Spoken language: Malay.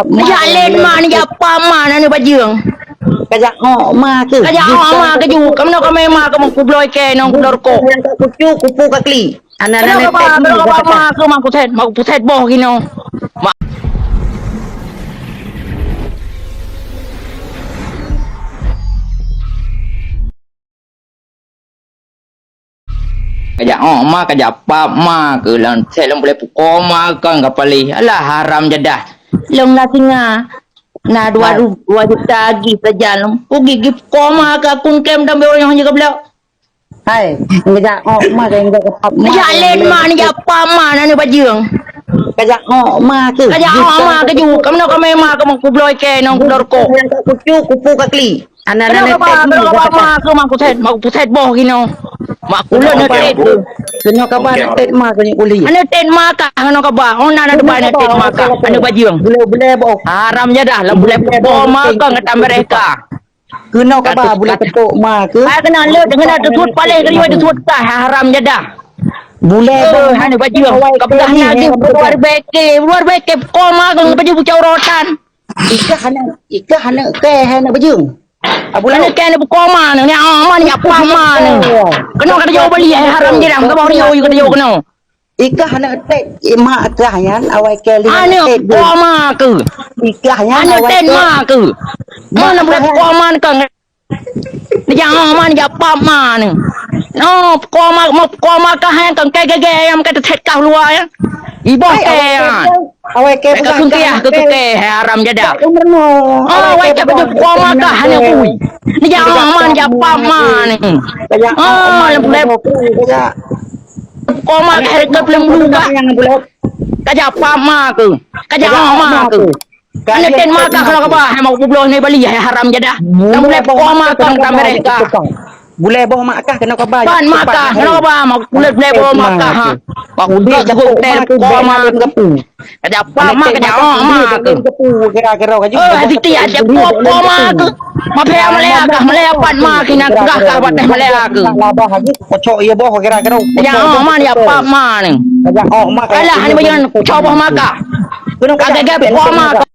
Jalan mana ya paman ni bajang. Kajak ma ke. Kajak ma ke ju. Kamu nak kami ma kamu kubloi ke nong dorko. Kucu kupu kakli. Anak-anak ma ke ma kuset boh gino. Kajak ma kajak pap ma ke lan saya lang boleh pukul ma kan kapali. Alah haram jadah. Long na singa. Na dua juta lagi saja long. Pergi koma ke akun kem dan orang yang jaga belau. Hai, kajak ma ke enggak pap. Jalan mana ya paman ni bajang. Kajak ma ke. Kajak ma ke ju. Kamu nak kami ma kamu kubloi ke nong dorko. Kucu kupu kakli. Anak-anak ma kuset boh gino. Mak kula na tet. Kenyo kabar tet ma kenyo kuli. Ana tet ma ka ano ka ba? On na depan na tet ma ka. Ano bajang. Bule boh. Haram jadah lah boleh boh ma ka ngata mereka. Kenyo kabar bule tepuk ma ke. Ai kena le dengan ada tuat paling kali ada tuat ka haram jadah. Bule boh Ano bajang. Kabelah lagi luar beke koma ka baju bucau rotan. Ika hana ke hana bajung. Bulan ni kan koma ni aman ni apa aman ni. Kena kata jauh beli haram je dah. Kau bawa dia kata jauh kena. Ika hana tet mak kahan awai kali. Ane koma ke? Ika hanya Ane tet mak ke? Mana boleh koma ke? Ni jangan aman ni apa aman ni. No koma ke hang kan gaya yang kata tet kau luar ya. Ibu kan. Awai ke bukan ke haram jadah. Oh, awai ke baju koma ke hanya kui. Ni jangan aman ni apa aman ni. Boleh koma ke harga belum lupa. Kajak pama ke? Kajak ama ke? Ane ten maka kalau kau mau kubloh ni beli haram jadah. Kamu boleh koma ke mereka. Boleh bawa makkah kena kau bayar. Ban makkah kena kau mau boleh bawa makkah ha. Mau dia jauh ter koma ke. Kajak pama kajak ama ke. Kira-kira kau hati tiada ada koma ke. Mapea Malaya pan ma kina gah kah bat Malaya ke. Labah lagi kocok ia boh kira-kira. Ya ma ni apa ma ni. Kajak ma. Alah ni bayan coba maka. Kagak koma ke